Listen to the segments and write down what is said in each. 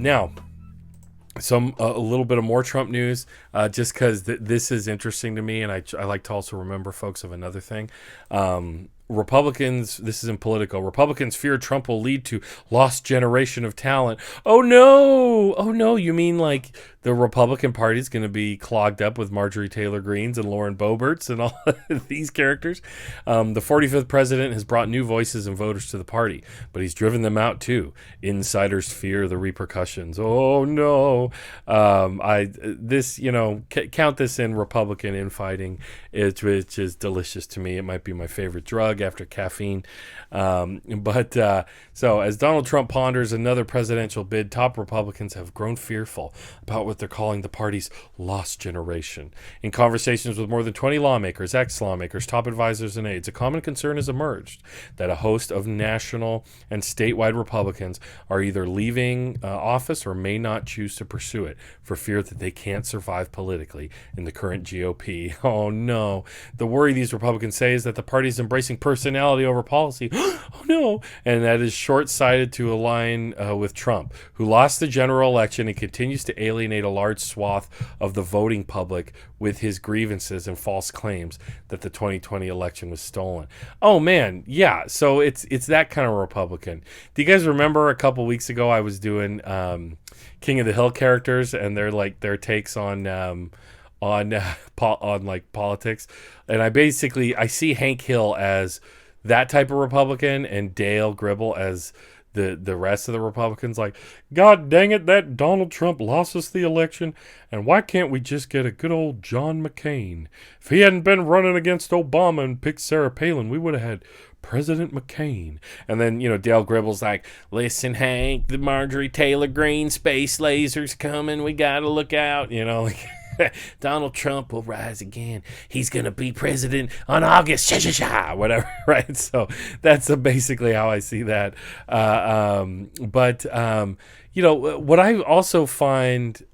Now, a little bit of more Trump news, just because this is interesting to me, and I like to also remember folks of another thing. Republicans, this is in Politico, Republicans fear Trump will lead to lost generation of talent. Oh no, you mean like the Republican Party is going to be clogged up with Marjorie Taylor Greenes and Lauren Boeberts and all these characters? The 45th president has brought new voices and voters to the party, but he's driven them out too. Insiders fear the repercussions. Oh no. Count this in Republican infighting, which is delicious to me. It might be my favorite drug after caffeine. So as Donald Trump ponders another presidential bid, top Republicans have grown fearful about what they're calling the party's lost generation. In conversations with more than 20 lawmakers, ex-lawmakers, top advisors, and aides, a common concern has emerged that a host of national and statewide Republicans are either leaving office or may not choose to pursue it for fear that they can't survive politically in the current GOP. Oh no. The worry these Republicans say is that the party is embracing personality over policy. Oh no. And that is short-sighted to align with Trump, who lost the general election and continues to alienate a large swath of the voting public with his grievances and false claims that the 2020 election was stolen. Oh man, yeah. So it's that kind of Republican. Do you guys remember a couple weeks ago I was doing King of the Hill characters and their takes on politics, and I see Hank Hill as that type of Republican and Dale Gribble as the rest of the Republicans. Like, God dang it, that Donald Trump lost us the election, and why can't we just get a good old John McCain? If he hadn't been running against Obama and picked Sarah Palin, we would have had President McCain. And then, Dale Gribble's like, listen, Hank, the Marjorie Taylor Greene space laser's coming. We got to look out, Donald Trump will rise again. He's going to be president on August, whatever, right? So that's basically how I see that. What I also find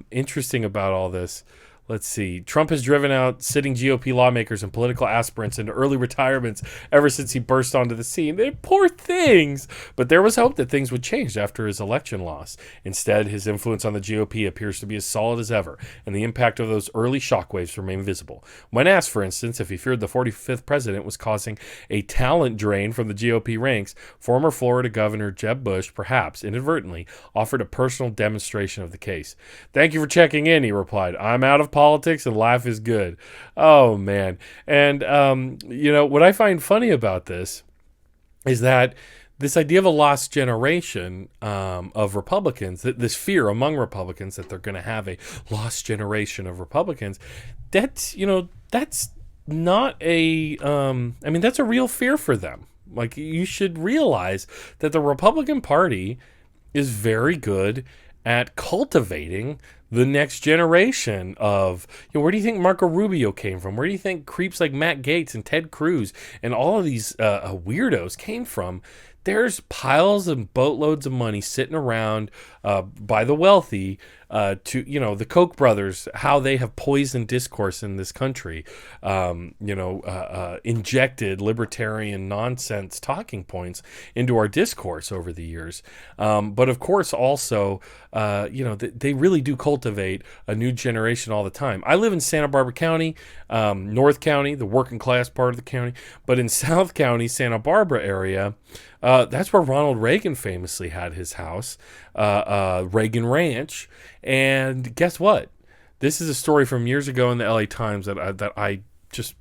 interesting about all this, let's see. Trump has driven out sitting GOP lawmakers and political aspirants into early retirements ever since he burst onto the scene. They're poor things. But there was hope that things would change after his election loss. Instead, his influence on the GOP appears to be as solid as ever, and the impact of those early shockwaves remain visible. When asked, for instance, if he feared the 45th president was causing a talent drain from the GOP ranks, former Florida Governor Jeb Bush, perhaps inadvertently, offered a personal demonstration of the case. Thank you for checking in, he replied. I'm out of politics and life is good. Oh man. And what I find funny about this is that this idea of a lost generation of Republicans, that this fear among Republicans that they're going to have a lost generation of Republicans, that's not that's a real fear for them. Like, you should realize that the Republican Party is very good at cultivating the next generation of, where do you think Marco Rubio came from? Where do you think creeps like Matt Gaetz and Ted Cruz and all of these weirdos came from? There's piles and boatloads of money sitting around by the wealthy to, the Koch brothers, how they have poisoned discourse in this country, injected libertarian nonsense talking points into our discourse over the years. But of course, also, they really do cultivate a new generation all the time. I live in Santa Barbara County, North County, the working class part of the county, but in South County, Santa Barbara area, that's where Ronald Reagan famously had his house, Reagan Ranch. And guess what? This is a story from years ago in the LA Times that I just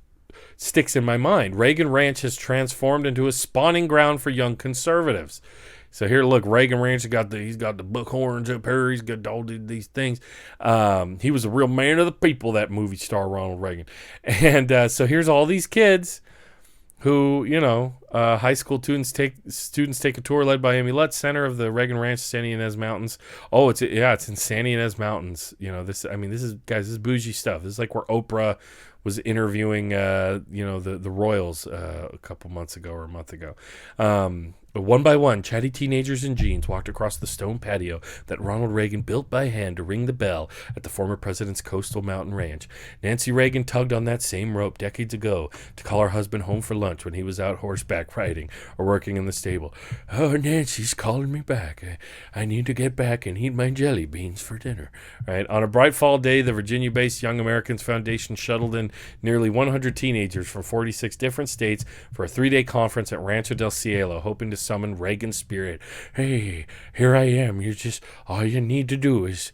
sticks in my mind. Reagan Ranch has transformed into a spawning ground for young conservatives. So here, look, Reagan Ranch, he's got the buckhorns up here. He's got all these things. He was a real man of the people, that movie star Ronald Reagan. And so here's all these kids who, high school students take a tour led by Amy Lutz, center of the Reagan Ranch, Santa Ynez Mountains. Oh, it's in Santa Ynez Mountains. This is bougie stuff. This is like where Oprah was interviewing, the Royals a couple months ago or a month ago. But one by one, chatty teenagers in jeans walked across the stone patio that Ronald Reagan built by hand to ring the bell at the former president's coastal mountain ranch. Nancy Reagan tugged on that same rope decades ago to call her husband home for lunch when he was out horseback riding or working in the stable. "Oh, Nancy's calling me back. I need to get back and eat my jelly beans for dinner." Right? On a bright fall day, the Virginia-based Young Americans Foundation shuttled in nearly 100 teenagers from 46 different states for a 3-day conference at Rancho del Cielo, hoping to summon Reagan's spirit. "Hey, here I am. All you need to do is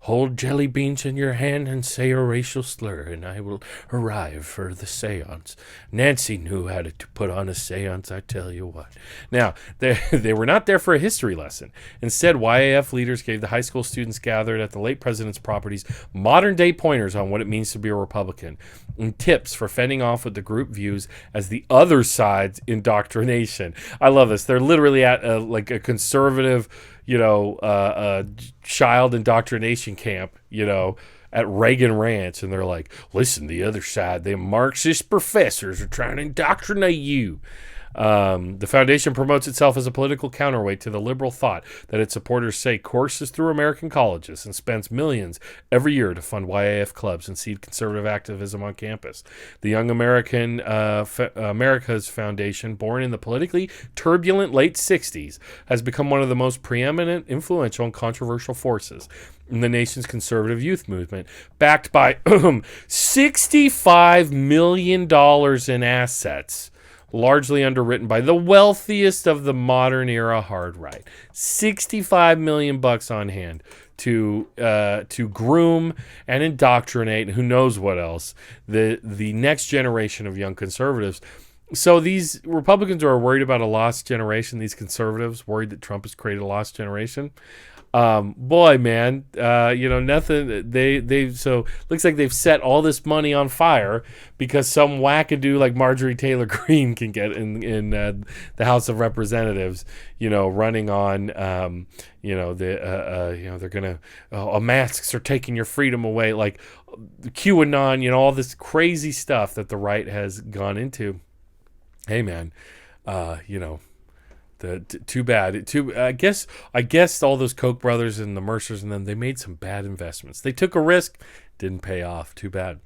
hold jelly beans in your hand and say a racial slur, and I will arrive for the seance." Nancy knew how to put on a seance, I tell you what. Now, they were not there for a history lesson. Instead, YAF leaders gave the high school students gathered at the late president's properties modern-day pointers on what it means to be a Republican and tips for fending off what the group views as the other side's indoctrination. I love this. They're literally at like a conservative, child indoctrination camp, at Reagan Ranch, and they're like, "Listen, the other side, them Marxist professors are trying to indoctrinate you." The foundation promotes itself as a political counterweight to the liberal thought that its supporters say courses through American colleges and spends millions every year to fund YAF clubs and seed conservative activism on campus. The Young America's Foundation, born in the politically turbulent late 60s, has become one of the most preeminent, influential, and controversial forces in the nation's conservative youth movement, backed by $65 million in assets, largely underwritten by the wealthiest of the modern era hard right. $65 million on hand to groom and indoctrinate, who knows what else, the next generation of young conservatives. So these Republicans are worried about a lost generation. These conservatives worried that Trump has created a lost generation. Boy, man, nothing. So looks like they've set all this money on fire because some wackadoo like Marjorie Taylor Greene can get in the House of Representatives, running on, they're gonna, masks are taking your freedom away, like QAnon, all this crazy stuff that the right has gone into. Hey, man, too bad. I guess all those Koch brothers and the Mercers and them, they made some bad investments. They took a risk, didn't pay off. Too bad.